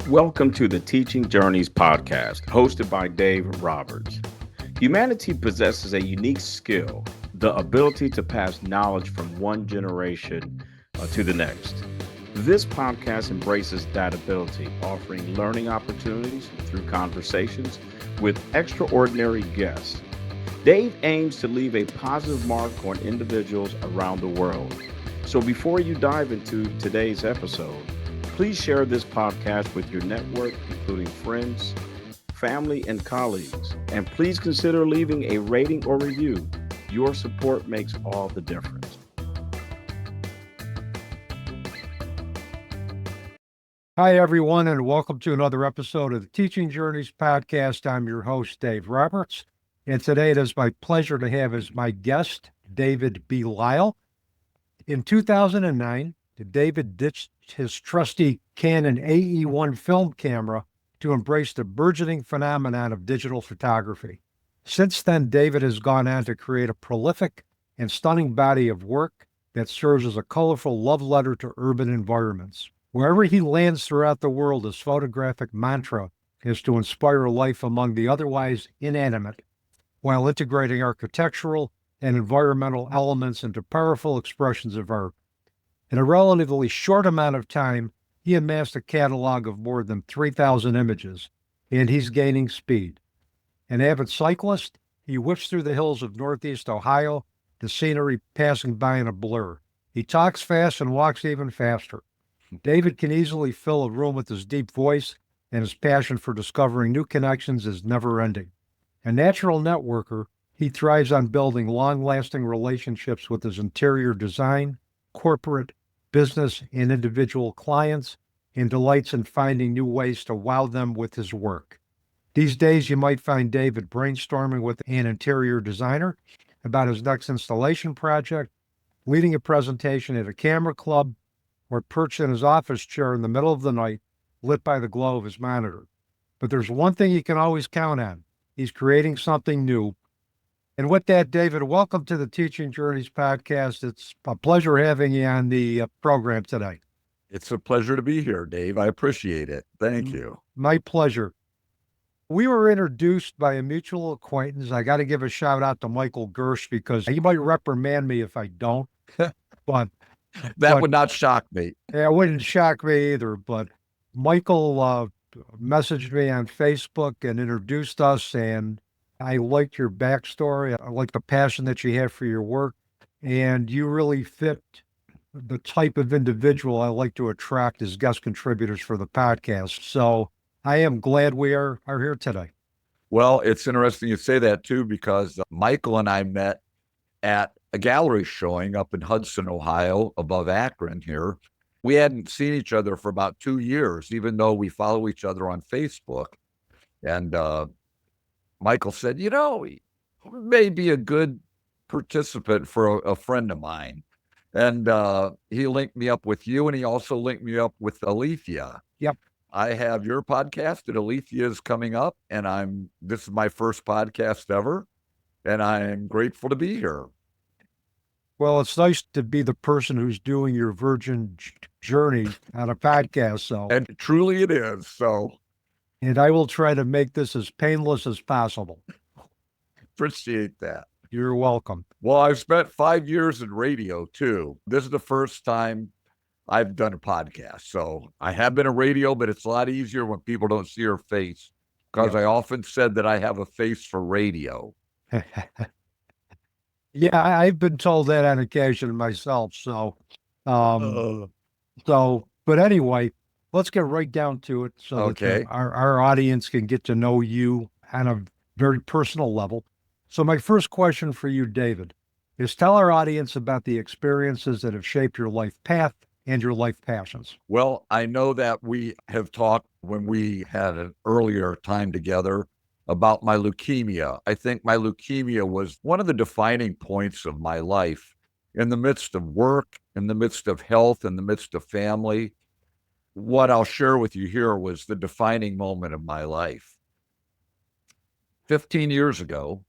Welcome to the Teaching Journeys podcast, hosted by Dave Roberts. Humanity possesses a unique skill, the ability to pass knowledge from one generation to the next. This podcast embraces that ability, offering learning opportunities through conversations with extraordinary guests. Dave aims to leave a positive mark on individuals around the world. So before you dive into today's episode, please share this podcast with your network, including friends, family, and colleagues. And please consider leaving a rating or review. Your support makes all the difference. Hi, everyone, and welcome to another episode of the Teaching Journeys podcast. I'm your host, Dave Roberts, and today it is my pleasure to have as my guest, David B. Lyle. In 2009, David ditched his trusty Canon AE-1 film camera to embrace the burgeoning phenomenon of digital photography. Since then, David has gone on to create a prolific and stunning body of work that serves as a colorful love letter to urban environments. Wherever he lands throughout the world, his photographic mantra is to inspire life among the otherwise inanimate, while integrating architectural and environmental elements into powerful expressions of art. In a relatively short amount of time, he amassed a catalog of more than 3,000 images, and he's gaining speed. An avid cyclist, he whips through the hills of Northeast Ohio, the scenery passing by in a blur. He talks fast and walks even faster. David can easily fill a room with his deep voice, and his passion for discovering new connections is never-ending. A natural networker, he thrives on building long-lasting relationships with his interior design, corporate, business, and individual clients, and delights in finding new ways to wow them with his work. These days, you might find David brainstorming with an interior designer about his next installation project, leading a presentation at a camera club, or perched in his office chair in the middle of the night, lit by the glow of his monitor. But there's one thing you can always count on. He's creating something new. And with that, David, welcome to the Teaching Journeys podcast. It's a pleasure having you on the program today. It's a pleasure to be here, Dave. I appreciate it. Thank you. My pleasure. We were introduced by a mutual acquaintance. I got to give a shout out to Michael Gersh because he might reprimand me if I don't. But that would not shock me. Yeah, it wouldn't shock me either. But Michael messaged me on Facebook and introduced us, and I liked your backstory. I like the passion that you have for your work, and you really fit the type of individual I like to attract as guest contributors for the podcast. So I am glad we are here today. Well, it's interesting you say that too, because Michael and I met at a gallery showing up in Hudson, Ohio, above Akron here. We hadn't seen each other for about 2 years, even though we follow each other on Facebook. And Michael said, you know, he may be a good participant for a friend of mine. And he linked me up with you, and he also linked me up with Alethea. Yep. I have your podcast, and Alethea is coming up, and this is my first podcast ever, and I'm grateful to be here. Well, it's nice to be the person who's doing your virgin journey on a podcast. So, and truly it is. So, and I will try to make this as painless as possible. Appreciate that. You're welcome. Well, I've spent 5 years in radio too. This is the first time I've done a podcast. So I have been in radio, but it's a lot easier when people don't see your face, because I often said that I have a face for radio. Yeah, I've been told that on occasion myself. So, but anyway, let's get right down to it so that our audience can get to know you on a very personal level. So my first question for you, David, is tell our audience about the experiences that have shaped your life path and your life passions. Well, I know that we have talked when we had an earlier time together about my leukemia. I think my leukemia was one of the defining points of my life. In the midst of work, in the midst of health, in the midst of family, what I'll share with you here was the defining moment of my life. 15 years ago,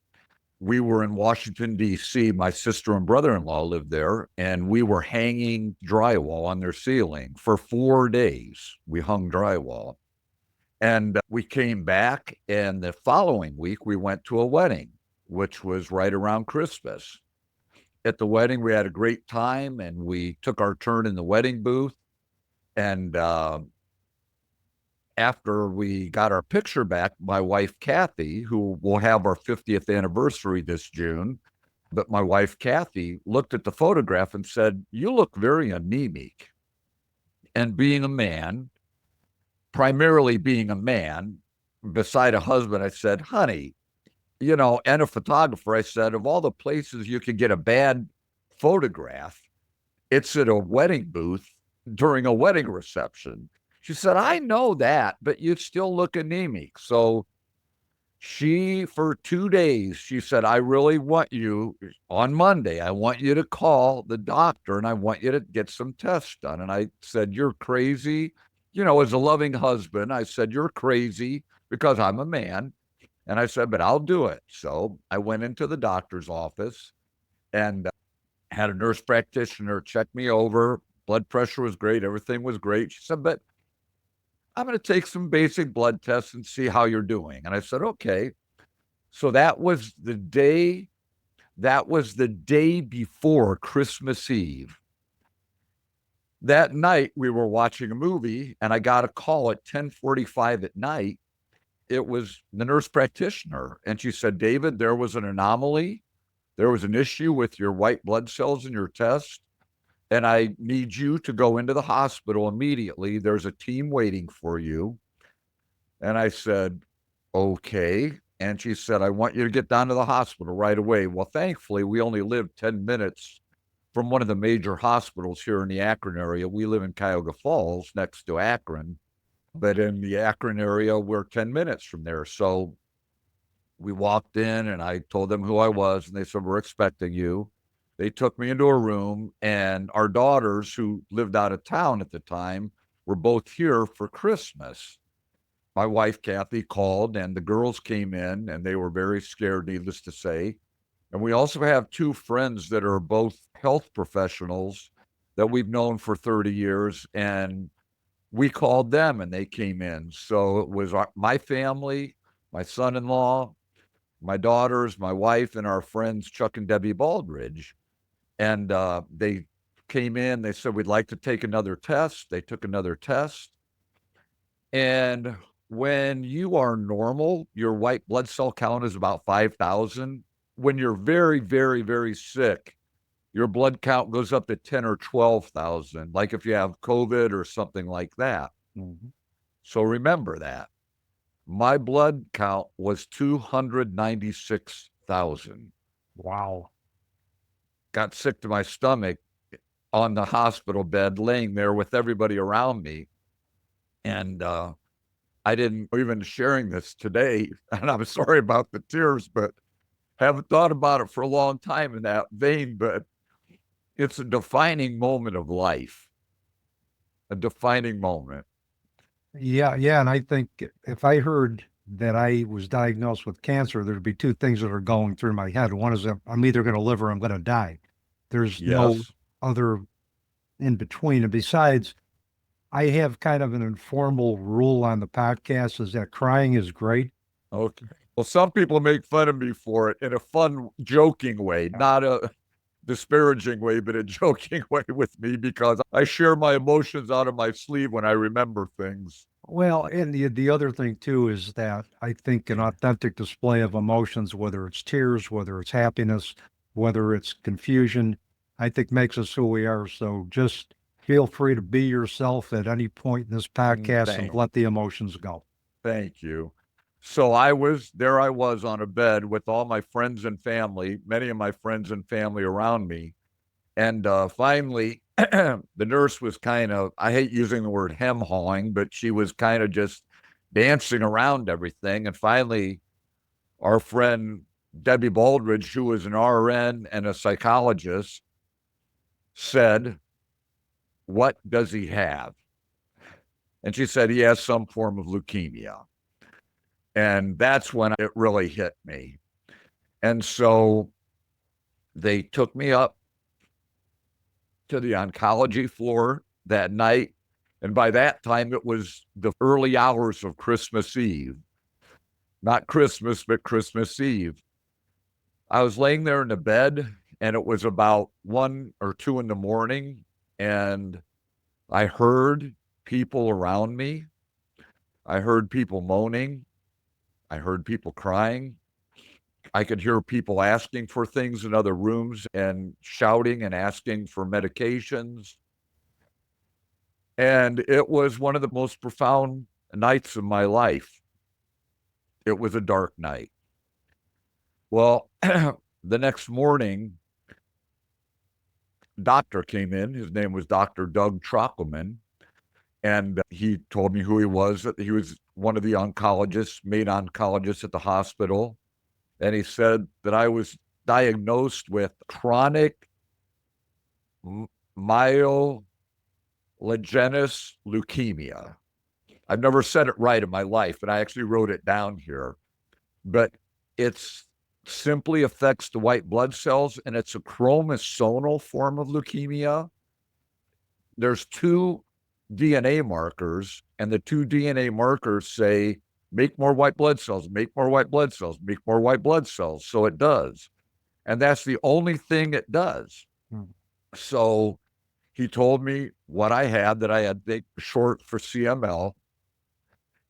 we were in Washington, D.C. My sister and brother-in-law lived there, and we were hanging drywall on their ceiling. For 4 days, we hung drywall. And we came back, and the following week we went to a wedding, which was right around Christmas. At the wedding, we had a great time, and we took our turn in the wedding booth. And after we got our picture back, my wife, Kathy, who will have our 50th anniversary this June, but my wife, Kathy, looked at the photograph and said, "You look very anemic." And being a man, primarily being a man, beside a husband, I said, "Honey," and a photographer, I said, "of all the places you could get a bad photograph, it's at a wedding booth during a wedding reception." She said, "I know that, but you still look anemic." So for 2 days, she said, "I really want you on Monday, I want you to call the doctor and I want you to get some tests done." And I said, "You're crazy." As a loving husband, I said, "You're crazy," because I'm a man. And I said, "But I'll do it." So I went into the doctor's office and had a nurse practitioner check me over. Blood pressure was great. Everything was great. She said, "But I'm going to take some basic blood tests and see how you're doing." And I said, "Okay." So that was the day before Christmas Eve. That night we were watching a movie and I got a call at 10:45 at night. It was the nurse practitioner. And she said, "David, there was an anomaly. There was an issue with your white blood cells in your test. And I need you to go into the hospital immediately. There's a team waiting for you." And I said, "Okay." And she said, "I want you to get down to the hospital right away." Well, thankfully, we only lived 10 minutes from one of the major hospitals here in the Akron area. We live in Cuyahoga Falls next to Akron, but in the Akron area, we're 10 minutes from there. So we walked in and I told them who I was, and they said, "We're expecting you." They took me into a room, and our daughters, who lived out of town at the time, were both here for Christmas. My wife, Kathy, called, and the girls came in, and they were very scared, needless to say. And we also have two friends that are both health professionals that we've known for 30 years, and we called them and they came in. So it was my family, my son-in-law, my daughters, my wife, and our friends Chuck and Debbie Baldridge. And they came in. They said, "We'd like to take another test." They took another test. And when you are normal, your white blood cell count is about 5,000. When you're very, very, very sick, your blood count goes up to 10 or 12,000, like if you have COVID or something like that. Mhm. So remember that. My blood count was 296,000. Wow. Got sick to my stomach on the hospital bed, laying there with everybody around me. And I didn't even sharing this today. And I'm sorry about the tears, but haven't thought about it for a long time in that vein. But it's a defining moment of life, a defining moment. Yeah, yeah. And I think if I heard that I was diagnosed with cancer, there'd be two things that are going through my head. One is that I'm either going to live or I'm going to die. There's no Yes. other in between. And besides, I have kind of an informal rule on the podcast is that crying is great. Okay. Well, some people make fun of me for it in a fun, joking way, not a disparaging way, but a joking way with me because I share my emotions out of my sleeve when I remember things. Well, and the other thing too is that I think an authentic display of emotions, whether it's tears, whether it's happiness, whether it's confusion, I think makes us who we are. So just feel free to be yourself at any point in this podcast and Thank, let the emotions go. thank you. So I was on a bed with all my friends and family, many of my friends and family around me. And finally, the nurse was kind of, I hate using the word hem hawing, but she was kind of just dancing around everything. And finally, our friend Debbie Baldridge, who was an RN and a psychologist, said, "What does he have?" And she said, "He has some form of leukemia." And that's when it really hit me. And so they took me up to the oncology floor that night. And by that time, it was the early hours of Christmas Eve. Not Christmas, but Christmas Eve. I was laying there in the bed, and it was about 1 or 2 in the morning, and I heard people around me. I heard people moaning. I heard people crying. I could hear people asking for things in other rooms and shouting and asking for medications. And it was one of the most profound nights of my life. It was a dark night. Well, the next morning, doctor came in. His name was Dr. Doug Trockelman. And he told me who he was. He was one of the oncologists, main oncologists at the hospital. And he said that I was diagnosed with chronic myelogenous leukemia. I've never said it right in my life, and I actually wrote it down here. But it's simply affects the white blood cells, and it's a chromosomal form of leukemia. There's two DNA markers, and the two DNA markers say, make more white blood cells, make more white blood cells, make more white blood cells. So it does. And that's the only thing it does. So he told me what I had, that I had short for CML.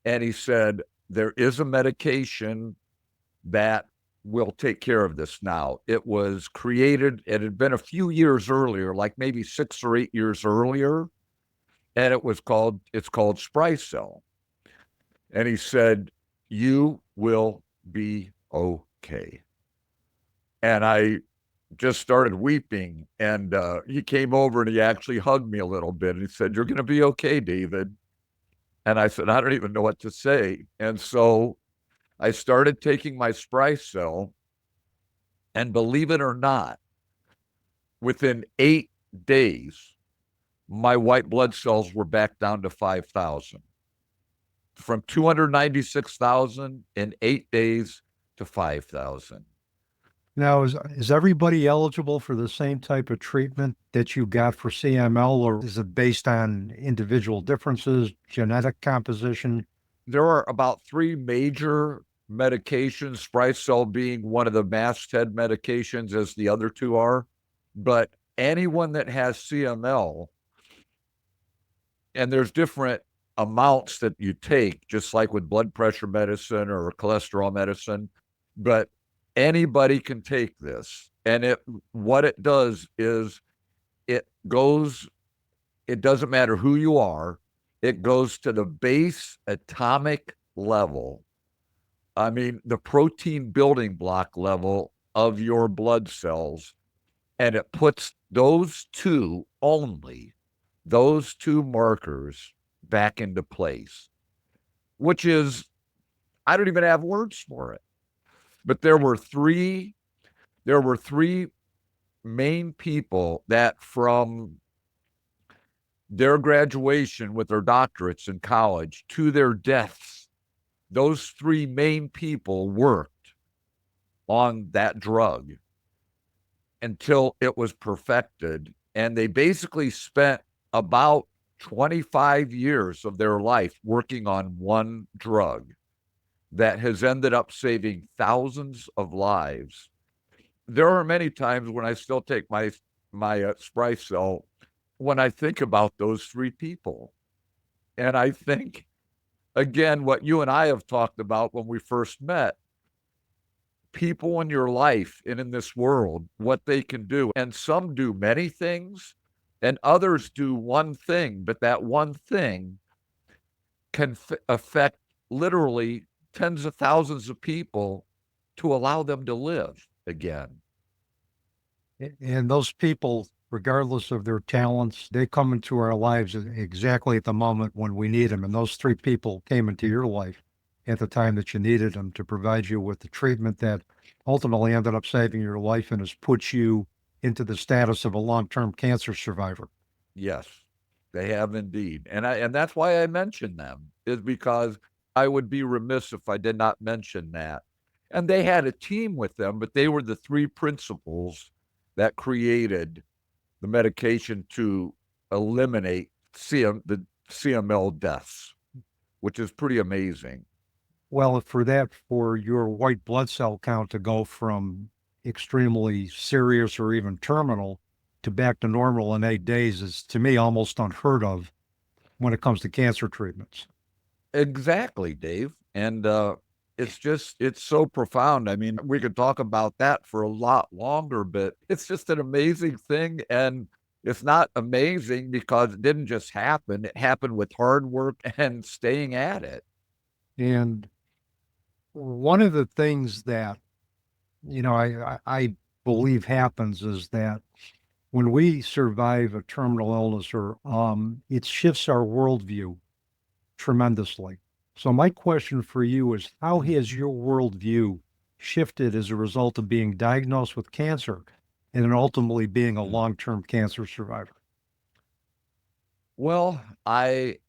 And he said, there is a medication that will take care of this now. It was created, it had been a few years earlier, like maybe 6 or 8 years earlier. And it's called Sprycel. And he said, you will be okay. And I just started weeping. And he came over and he actually hugged me a little bit. And he said, you're going to be okay, David. And I said, I don't even know what to say. And so I started taking my Sprycel. And believe it or not, within 8 days, my white blood cells were back down to 5,000. From 296,000 in 8 days to 5,000. Now, is everybody eligible for the same type of treatment that you got for CML, or is it based on individual differences, genetic composition? There are about 3 major medications, Sprycel being one of the masthead medications, as the other 2 are. But anyone that has CML, and there's different amounts that you take, just like with blood pressure medicine or cholesterol medicine, but anybody can take this. And what it does is it doesn't matter who you are, it goes to the base atomic level. I mean, the protein building block level of your blood cells, and it puts those two markers back into place, which is, I don't even have words for it. But there were three main people that, from their graduation with their doctorates in college to their deaths, those 3 main people worked on that drug until it was perfected. And they basically spent about 25 years of their life working on one drug that has ended up saving thousands of lives. There are many times when I still take my Sprycel, when I think about those 3 people. And I think, again, what you and I have talked about when we first met, people in your life and in this world, what they can do. And some do many things, and others do one thing, but that one thing can affect literally tens of thousands of people to allow them to live again. And those people, regardless of their talents, they come into our lives exactly at the moment when we need them. And those 3 people came into your life at the time that you needed them to provide you with the treatment that ultimately ended up saving your life and has put you into the status of a long-term cancer survivor. Yes, they have indeed. And that's why I mentioned them, is because I would be remiss if I did not mention that. And they had a team with them, but they were the 3 principals that created the medication to eliminate the CML deaths, which is pretty amazing. Well, for your white blood cell count to go from extremely serious or even terminal to back to normal in 8 days is, to me, almost unheard of when it comes to cancer treatments. Exactly, Dave. And it's so profound. I mean, we could talk about that for a lot longer, but it's just an amazing thing. And it's not amazing because it didn't just happen, it happened with hard work and staying at it. And one of the things that, I believe happens is that when we survive a terminal illness, or it shifts our worldview tremendously. So my question for you is, how has your worldview shifted as a result of being diagnosed with cancer and then ultimately being a Mm. long-term cancer survivor? Well, I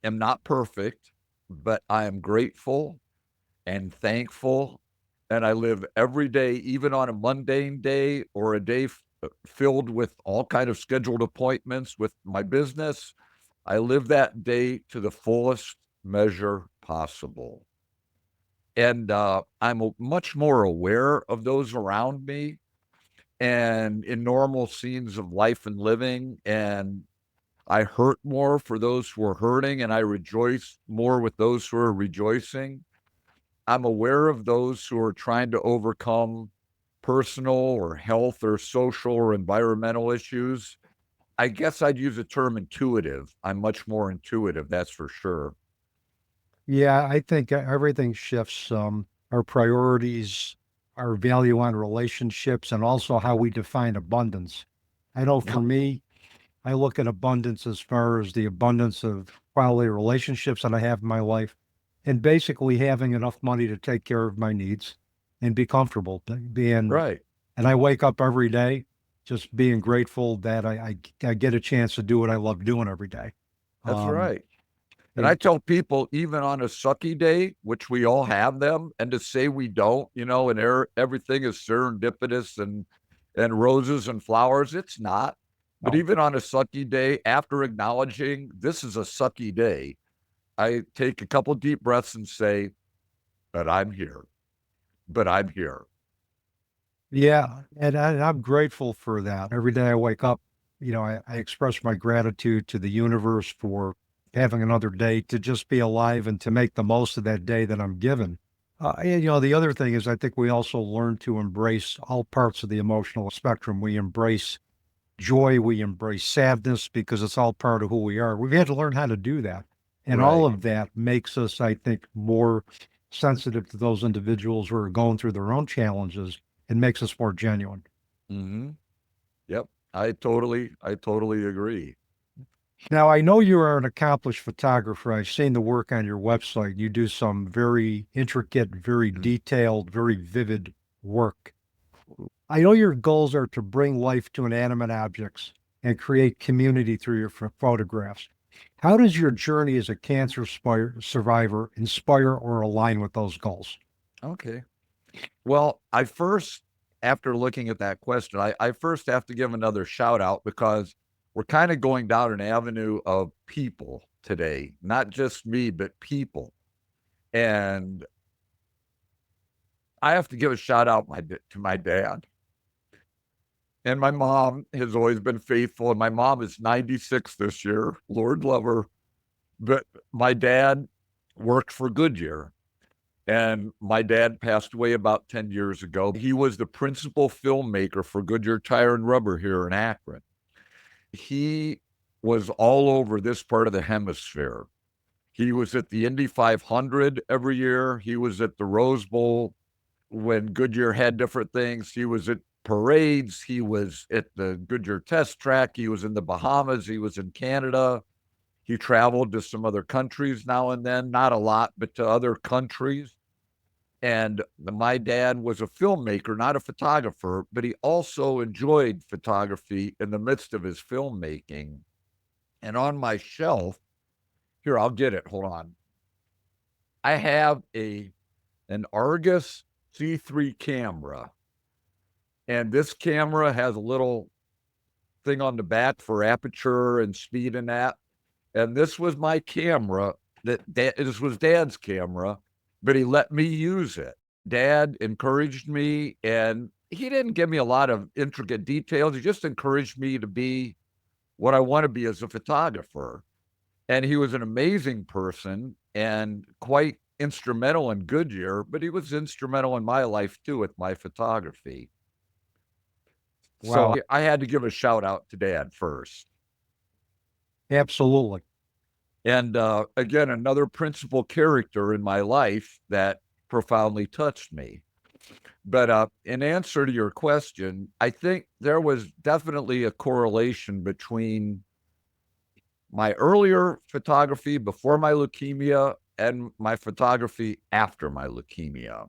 am not perfect, but I am grateful and thankful. And I live every day, even on a mundane day or a day filled with all kind of scheduled appointments with my business. I live that day to the fullest measure possible. And I'm much more aware of those around me and in normal scenes of life and living. And I hurt more for those who are hurting, and I rejoice more with those who are rejoicing. I'm aware of those who are trying to overcome personal or health or social or environmental issues. I guess I'd use the term intuitive. I'm much more intuitive, that's for sure. Yeah, I think everything shifts. Our priorities, our value on relationships, and also how we define abundance. I know for Yep. me, I look at abundance as far as the abundance of quality relationships that I have in my life, and basically having enough money to take care of my needs and be comfortable being. Right. And I wake up every day just being grateful that I get a chance to do what I love doing every day. That's Um, right. And I and tell people, even on a sucky day, which we all have them, and to say we don't, and everything is serendipitous and roses and flowers, it's not. But no, even on a sucky day, after acknowledging this is a sucky day, I take a couple deep breaths and say, but I'm here. But I'm here. yeah, and I'm grateful for that. Every day I wake up, I express my gratitude to the universe for having another day to just be alive and to make the most of that day that I'm given. And, the other thing is I think we also learn to embrace all parts of the emotional spectrum. We embrace joy, we embrace sadness because it's all part of who we are. We've had to learn how to do that. And all Right. of that makes us, I think, more sensitive to those individuals who are going through their own challenges and makes us more genuine. Mm-hmm. Yep. I totally agree. Now, I know you are an accomplished photographer. I've seen the work on your website. You do some very intricate, very Mm. detailed, very vivid work. I know your goals are to bring life to inanimate objects and create community through your photographs. How does your journey as a cancer survivor inspire or align with those goals? Okay. Well, after looking at that question, I first have to give another shout out because we're kind of going down an avenue of people today, not just me, but people. And I have to give a shout out to my dad. And my mom has always been faithful. And my mom is 96 this year. Lord love her. But my dad worked for Goodyear. And my dad passed away about 10 years ago. He was the principal filmmaker for Goodyear Tire and Rubber here in Akron. He was all over this part of the hemisphere. He was at the Indy 500 every year. He was at the Rose Bowl when Goodyear had different things. He was at parades. He was at the Goodyear test track. He was in the Bahamas. He was in Canada. He traveled to some other countries now and then, not a lot, but to other countries. And my dad was a filmmaker, not a photographer, but he also enjoyed photography in the midst of his filmmaking. And on my shelf, here, I'll get it. Hold on. I have an Argus C3 camera. And this camera has a little thing on the back for aperture and speed and that. And this was my camera. This was Dad's camera, but he let me use it. Dad encouraged me, and he didn't give me a lot of intricate details. He just encouraged me to be what I want to be as a photographer. And he was an amazing person and quite instrumental in Goodyear, but he was instrumental in my life too with my photography. So Wow. I had to give a shout out to Dad first. Absolutely. And again, another principal character in my life that profoundly touched me. But in answer to your question, I think there was definitely a correlation between my earlier photography before my leukemia and my photography after my leukemia.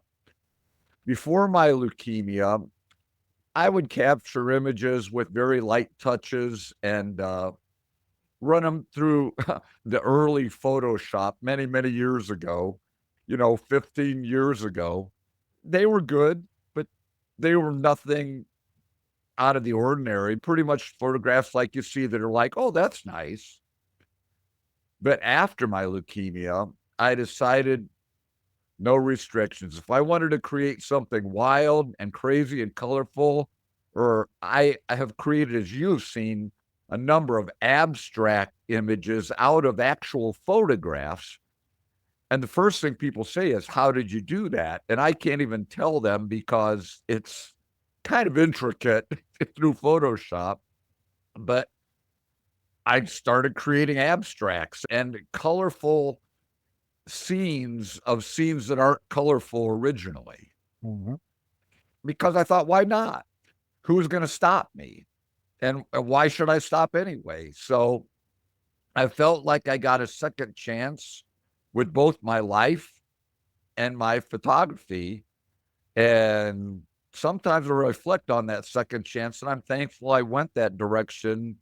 Before my leukemia, I would capture images with very light touches and run them through the early Photoshop many, many years ago, 15 years ago. They were good, but they were nothing out of the ordinary. Pretty much photographs like you see that are like, oh, that's nice. But after my leukemia, I decided no restrictions. If I wanted to create something wild and crazy and colorful, or I have created, as you've seen, a number of abstract images out of actual photographs. And the first thing people say is, how did you do that? And I can't even tell them because it's kind of intricate through Photoshop. But I started creating abstracts and colorful scenes that aren't colorful originally Mhm. because I thought, why not? Who's going to stop me? And why should I stop anyway? So I felt like I got a second chance with both my life and my photography. And sometimes I reflect on that second chance, and I'm thankful I went that direction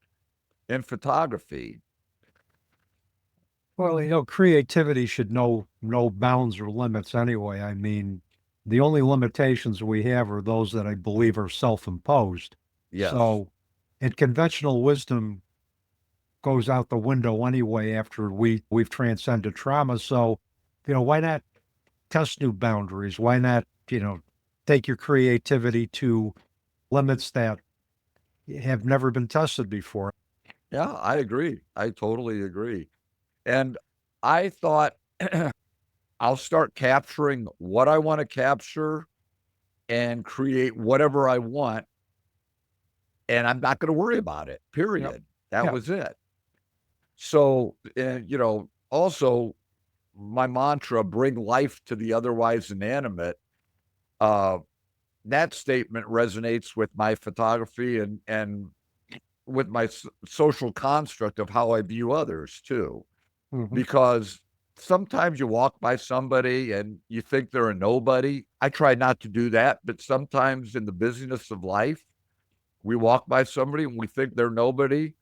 in photography. Well, creativity should know no bounds or limits anyway. I mean, the only limitations we have are those that I believe are self-imposed. Yes. So, and conventional wisdom goes out the window anyway after we've transcended trauma. So, why not test new boundaries? Why not, take your creativity to limits that have never been tested before? Yeah, I agree. I totally agree. And I thought I'll start capturing what I want to capture and create whatever I want. And I'm not going to worry about it, Yep. period. That Yeah. was it. So, also my mantra, bring life to the otherwise inanimate. Uh, that statement resonates with my photography and with my social construct of how I view others too. Hmm. Because sometimes you walk by somebody and you think they're a nobody. I try not to do that, but sometimes in the busyness of life, we walk by somebody and we think they're nobody.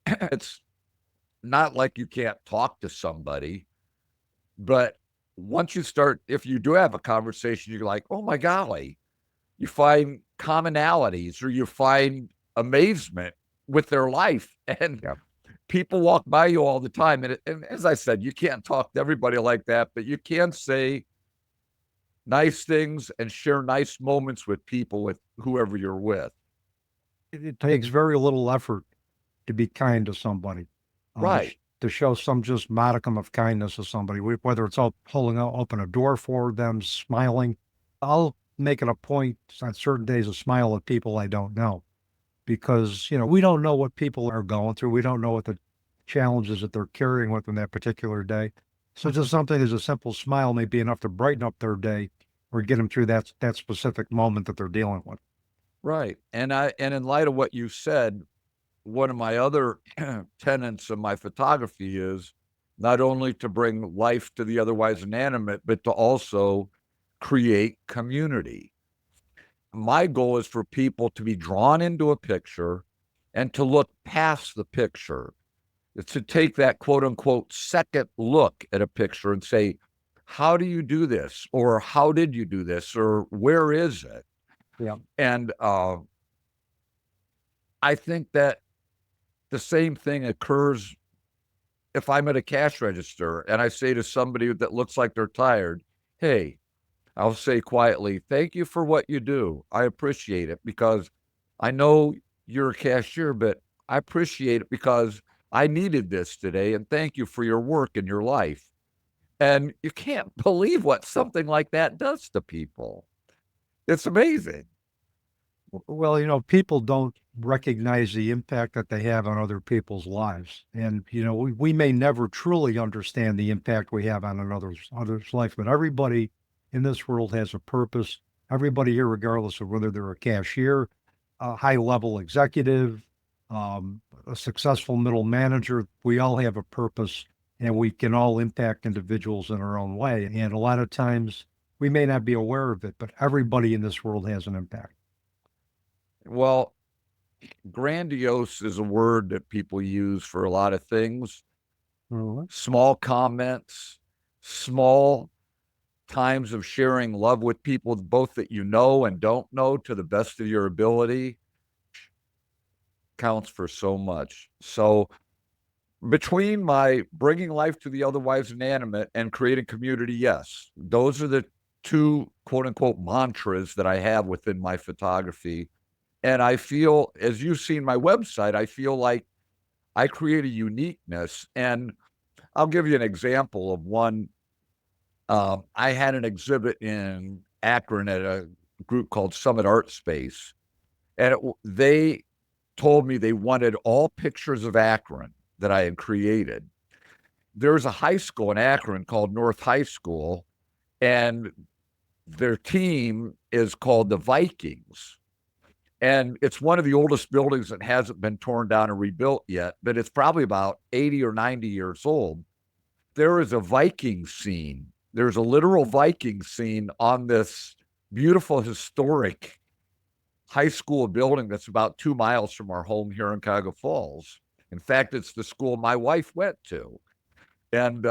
It's not like you can't talk to somebody, but once you start, if you do have a conversation, you're like, oh my golly, you find commonalities or you find amazement with their life. And Yeah. people walk by you all the time. And as I said, you can't talk to everybody like that, but you can say nice things and share nice moments with people, with whoever you're with. It takes very little effort to be kind to somebody, Right. to show some just modicum of kindness to somebody, whether it's open a door for them, smiling. I'll make it a point on certain days to smile at people I don't know because, we don't know what people are going through. We don't know what the challenges that they're carrying with them that particular day. So just something as a simple smile may be enough to brighten up their day or get them through that specific moment that they're dealing with. Right. And in light of what you said, one of my other tenets of my photography is not only to bring life to the otherwise inanimate, but to also create community. My goal is for people to be drawn into a picture and to look past the picture. It's to take that quote unquote second look at a picture and say, how do you do this? Or how did you do this? Or where is it? Yeah. And I think that the same thing occurs if I'm at a cash register and I say to somebody that looks like they're tired, hey, I'll say quietly, thank you for what you do. I appreciate it because I know you're a cashier, but I appreciate it because I needed this today. And thank you for your work and your life. And you can't believe what something like that does to people. It's amazing. Well, people don't recognize the impact that they have on other people's lives. And, we may never truly understand the impact we have on another's life, but everybody in this world has a purpose. Everybody here, regardless of whether they're a cashier, a high-level executive, a successful middle manager, we all have a purpose and we can all impact individuals in our own way. And a lot of times we may not be aware of it, but everybody in this world has an impact. Well, grandiose is a word that people use for a lot of things. Small comments, small times of sharing love with people, both that you know and don't know, to the best of your ability, counts for so much. So between my bringing life to the otherwise inanimate and creating community, yes, those are the two quote unquote mantras that I have within my photography. And I feel, as you've seen my website, I feel like I create a uniqueness. And I'll give you an example of one. I had an exhibit in Akron at a group called Summit Art Space. And they told me they wanted all pictures of Akron that I had created. There's a high school in Akron called North High School, and their team is called the Vikings. And it's one of the oldest buildings that hasn't been torn down and rebuilt yet, but it's probably about 80 or 90 years old. There is a Viking scene. There's a literal Viking scene on this beautiful historic high school building that's about 2 miles from our home here in Cuyahoga Falls. In fact, it's the school my wife went to. And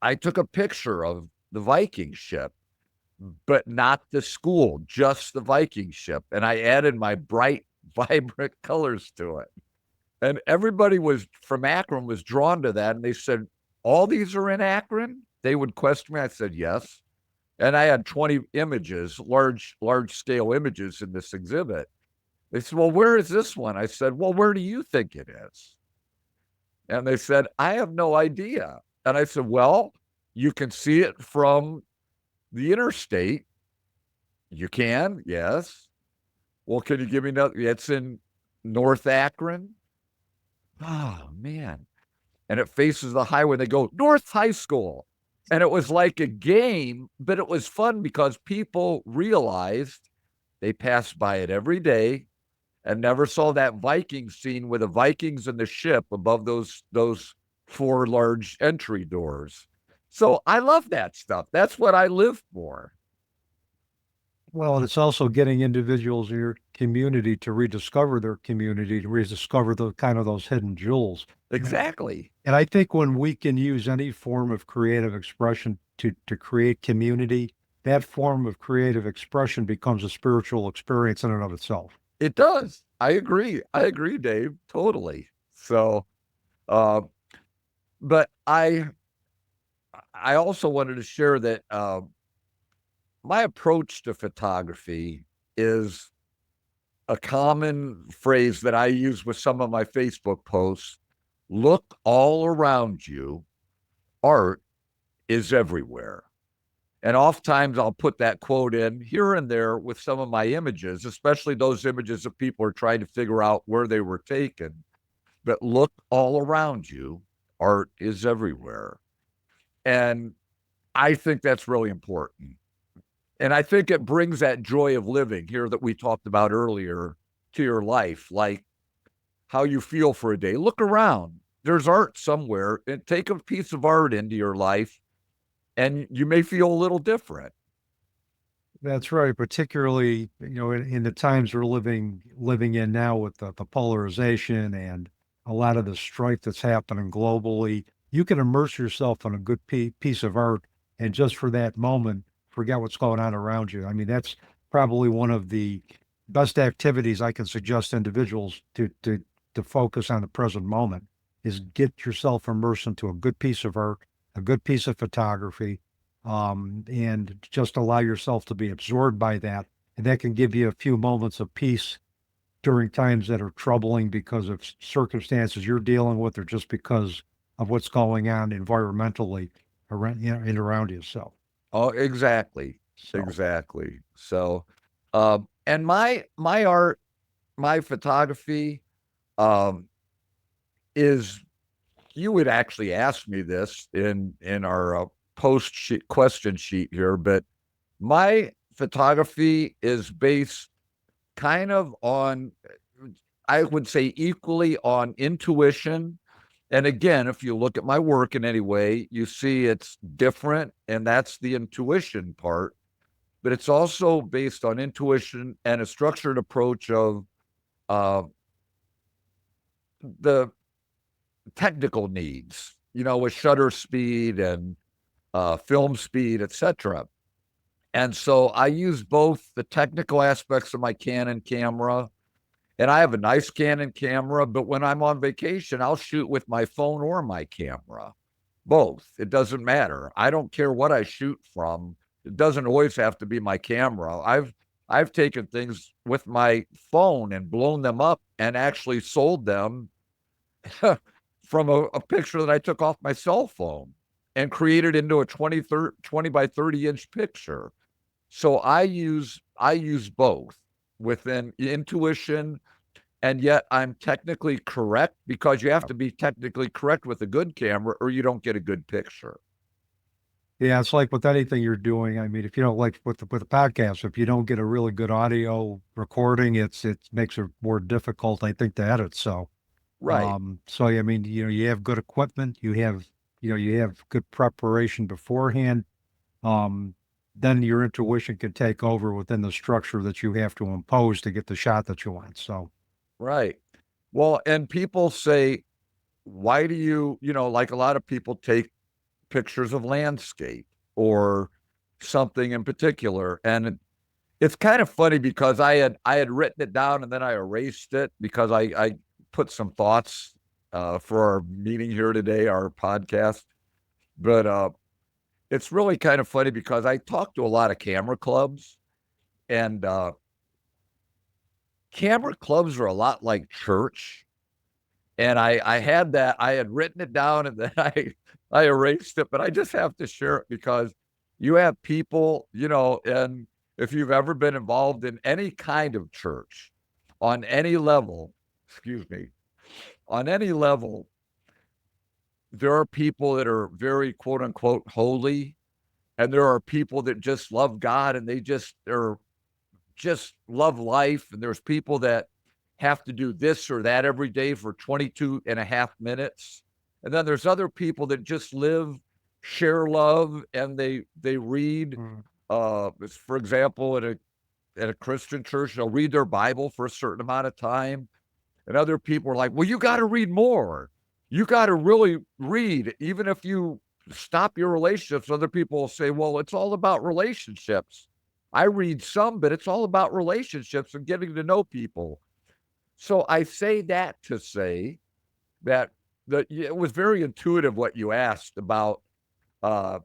I took a picture of the Viking ship, but not the school, just the Viking ship. And I added my bright, vibrant colors to it. And everybody from Akron was drawn to that. And they said, all these are in Akron? They would question me. I said, yes. And I had 20 images, large scale images in this exhibit. They said, well, where is this one? I said, well, where do you think it is? And they said, I have no idea. And I said, well, you can see it from the interstate. You can, yes. Well, can you give me another? It's in North Akron. Oh, man. And it faces the highway. They go, North High School. And it was like a game, but it was fun because people realized they passed by it every day and never saw that Viking scene with the Vikings and the ship above those 4 large entry doors. So I love that stuff. That's what I live for. Well, and it's also getting individuals in your community to rediscover their community, to rediscover the kind of those hidden jewels. Exactly. And I think when we can use any form of creative expression to create community, that form of creative expression becomes a spiritual experience in and of itself. It does. I agree, Dave. Totally. So, but I also wanted to share that my approach to photography is a common phrase that I use with some of my Facebook posts. Look all around you. Art is everywhere. And oftentimes I'll put that quote in here and there with some of my images, especially those images that people are trying to figure out where they were taken. But look all around you. Art is everywhere. And I think that's really important. And I think it brings that joy of living here that we talked about earlier to your life, like how you feel for a day. Look around. There's art somewhere, and take a piece of art into your life and you may feel a little different. That's right. Particularly, in the times we're living in now with the polarization and a lot of the strife that's happening globally, you can immerse yourself in a good piece of art and just for that moment, forget what's going on around you. I mean, that's probably one of the best activities I can suggest individuals to focus on the present moment. is get yourself immersed into a good piece of art, a good piece of photography, and just allow yourself to be absorbed by that. And that can give you a few moments of peace during times that are troubling because of circumstances you're dealing with or just because of what's going on environmentally around, and around you. Oh, exactly. So Exactly. So, and my art, my photography, um, is you would actually ask me this in our post sheet, question sheet here, but my photography is based kind of on, I would say, equally on intuition. And again, if you look at my work in any way, you see it's different, and that's the intuition part. But it's also based on intuition and a structured approach of uh, the technical needs, with shutter speed and film speed, etc. And so I use both the technical aspects of my Canon camera, and I have a nice Canon camera, but when I'm on vacation, I'll shoot with my phone or my camera. Both. It doesn't matter. I don't care what I shoot from. It doesn't always have to be my camera. I've taken things with my phone and blown them up and actually sold them from a picture that I took off my cell phone and created into a 20 by 30-inch picture. So I use both within intuition, and yet I'm technically correct, because you have to be technically correct with a good camera or you don't get a good picture. yeah, it's like with anything you're doing. I mean, if you don't like with the podcast, if you don't get a really good audio recording, it makes it more difficult, I think, to edit. Right. So I mean, you have good equipment, you have good preparation beforehand. Um, then your intuition can take over within the structure that you have to impose to get the shot that you want. So, Right. Well, and people say, why do like a lot of people take pictures of landscape or something in particular. And it's kind of funny because I had written it down and then I erased it because I put some thoughts for our meeting here today, our podcast. But it's really kind of funny because I talk to a lot of camera clubs, and camera clubs are a lot like church. And I had written it down and then I erased it, but I just have to share it because you have people, and if you've ever been involved in any kind of church on any level, excuse me, on any level, there are people that are very quote unquote holy, and there are people that just love God and they're just love life. And there's people that have to do this or that every day for 22 and a half minutes. And then there's other people that just live, share love, and they read. mm, For example, at a Christian church, they'll read their Bible for a certain amount of time. And other people are like, well, you got to read more. You got to really read, even if you stop your relationships. Other people will say, well, it's all about relationships. I read some, but it's all about relationships and getting to know people. So I say that to say that it was very intuitive what you asked about uh,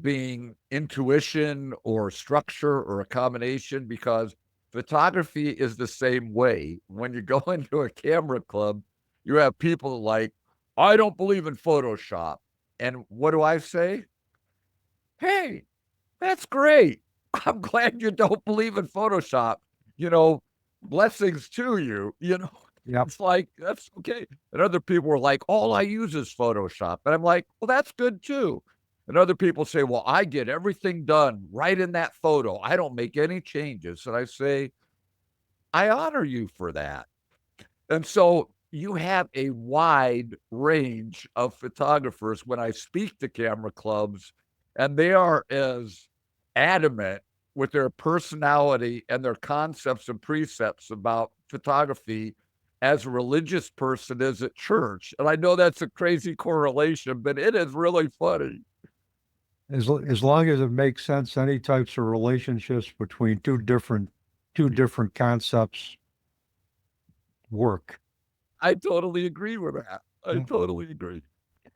being intuition or structure or a combination, because photography is the same way. When you go into a camera club, you have people like, I don't believe in Photoshop. And what do I say? Hey, that's great. I'm glad you don't believe in Photoshop. You know, blessings to you. yep. It's like, that's okay. And other people were like, all I use is Photoshop. And I'm like, well, that's good too. And other people say, well, I get everything done right in that photo. I don't make any changes. And I say, I honor you for that. And so you have a wide range of photographers when I speak to camera clubs, and they are as adamant with their personality and their concepts and precepts about photography as a religious person is at church. And I know that's a crazy correlation, but it is really funny. As long as it makes sense, any types of relationships between two different concepts work. I totally agree with that. I Yeah. totally agree.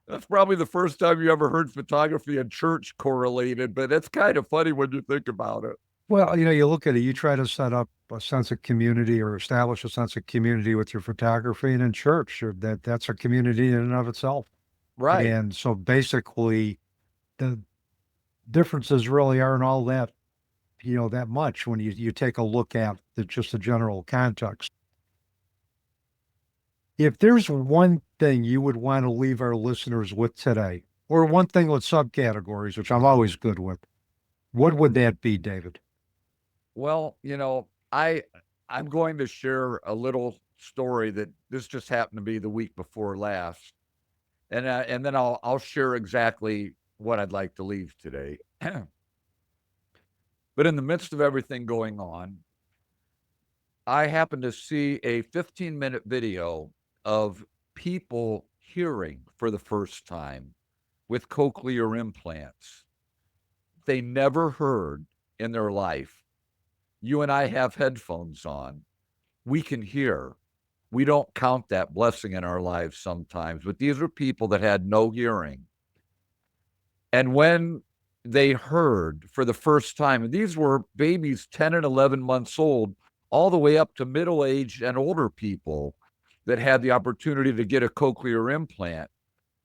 That's probably the first time you ever heard photography and church correlated, but it's kind of funny when you think about it. Well, you look at it, you try to set up a sense of community or establish a sense of community with your photography, and in church, that's a community in and of itself. Right. And so basically, the differences really aren't all that much when you take a look at just the general context. If there's one thing you would want to leave our listeners with today, or one thing with subcategories, which I'm always good with, what would that be, David? Well, I'm going to share a little story that this just happened to be the week before last, and then I'll share exactly what I'd like to leave today. But in the midst of everything going on, I happened to see a 15-minute video of people hearing for the first time with cochlear implants. They never heard in their life. You and I have headphones on. We can hear. We don't count that blessing in our lives sometimes, but these are people that had no hearing. And when they heard for the first time, and these were babies 10 and 11 months old, all the way up to middle aged and older people that had the opportunity to get a cochlear implant,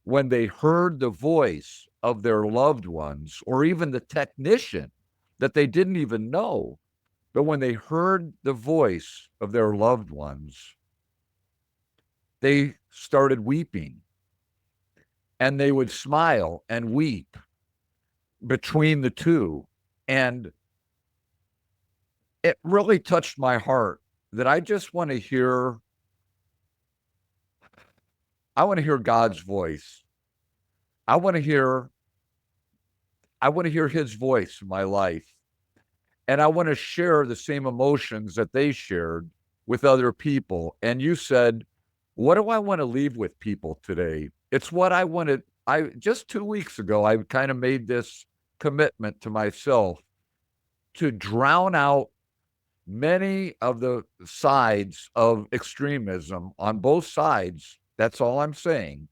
when they heard the voice of their loved ones or even the technician that they didn't even know, but when they heard the voice of their loved ones, they started weeping, and they would smile and weep between the two. And it really touched my heart that I want to hear God's voice. I want to hear his voice in my life. And I want to share the same emotions that they shared with other people. And you said, what do I want to leave with people today? It's what I wanted. I just 2 weeks ago, I kind of made this commitment to myself to drown out many of the sides of extremism on both sides. That's all I'm saying.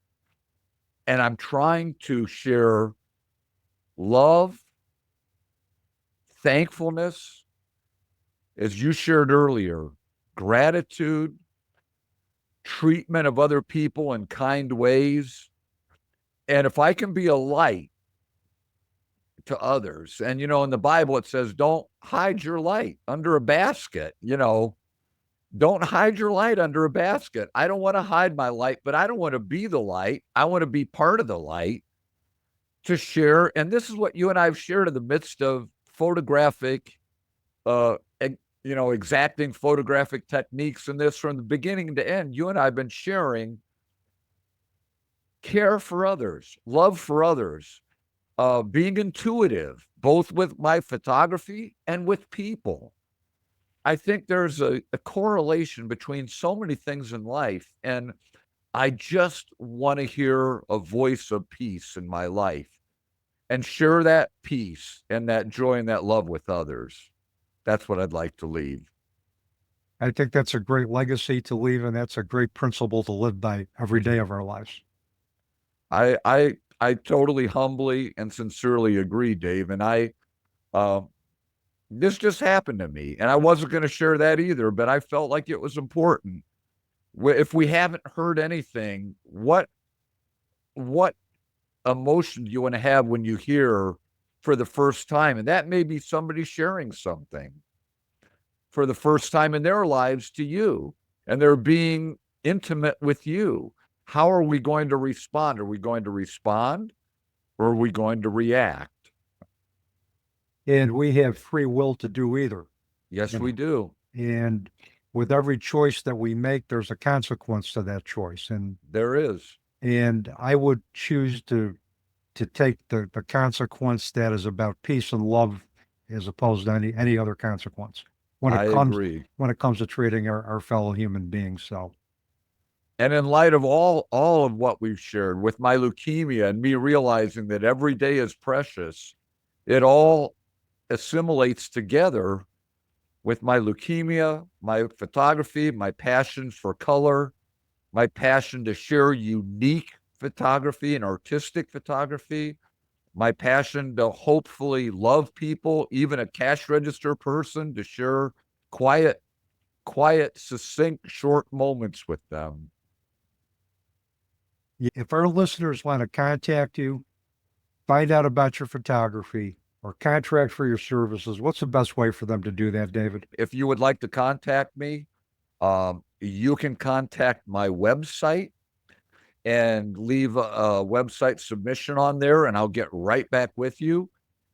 And I'm trying to share love, thankfulness, as you shared earlier, gratitude, treatment of other people in kind ways. And if I can be a light to others, and in the Bible it says, don't hide your light under a basket, don't hide your light under a basket. I don't want to hide my light, but I don't want to be the light. I want to be part of the light to share. And this is what you and I have shared in the midst of photographic, exacting photographic techniques and this from the beginning to end. You and I have been sharing care for others, love for others, being intuitive, both with my photography and with people. I think there's a correlation between so many things in life. And I just want to hear a voice of peace in my life and share that peace and that joy and that love with others. That's what I'd like to leave. I think that's a great legacy to leave, and that's a great principle to live by every day of our lives. I totally humbly and sincerely agree, Dave. And this just happened to me, and I wasn't going to share that either, but I felt like it was important. If we haven't heard anything, what emotion do you want to have when you hear for the first time? And that may be somebody sharing something for the first time in their lives to you, and they're being intimate with you. How are we going to respond? Are we going to respond, or are we going to react? And we have free will to do either. Yes, we do. And with every choice that we make, there's a consequence to that choice. And there is. And I would choose to take the consequence that is about peace and love as opposed to any other consequence I agree. when it comes to treating our fellow human beings. So, and in light of all of what we've shared with my leukemia and me realizing that every day is precious, it all assimilates together with my leukemia, my photography, my passion for color, my passion to share unique photography and artistic photography, my passion to hopefully love people, even a cash register person, to share quiet, succinct, short moments with them. If our listeners want to contact you, find out about your photography, or contract for your services, what's the best way for them to do that, David? If you would like to contact me, you can contact my website and leave a website submission on there, and I'll get right back with you.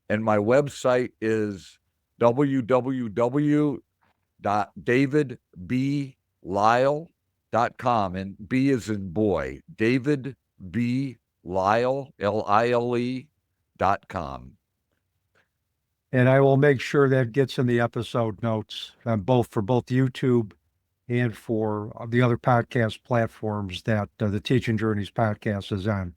And my website is www.davidblyle.com, and B is in boy, David B. Lyle, Lile.com. And I will make sure that gets in the episode notes for both YouTube and for the other podcast platforms that the Teaching Journeys podcast is on.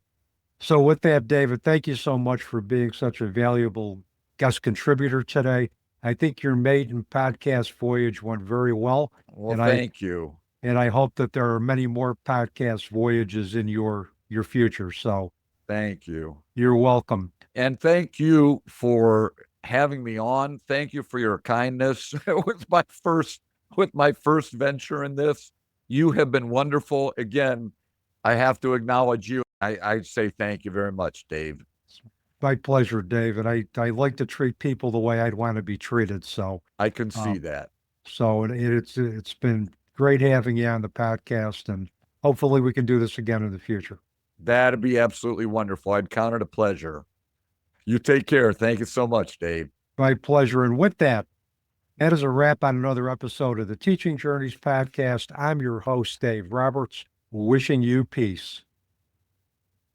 So with that, David, thank you so much for being such a valuable guest contributor today. I think your maiden podcast voyage went very well. Well, thank you. And I hope that there are many more podcast voyages in your future. So thank you. You're welcome. And thank you for having me on. Thank you for your kindness with my first venture in this. You have been wonderful. Again, I have to acknowledge you. I say thank you very much, Dave. My pleasure, Dave. And I like to treat people the way I'd want to be treated. So I can see that. So it's been great having you on the podcast, and hopefully we can do this again in the future. That'd be absolutely wonderful. I'd count it a pleasure. You take care. Thank you so much, Dave. My pleasure. And with that is a wrap on another episode of the Teaching Journeys podcast. I'm your host, Dave Roberts, wishing you peace.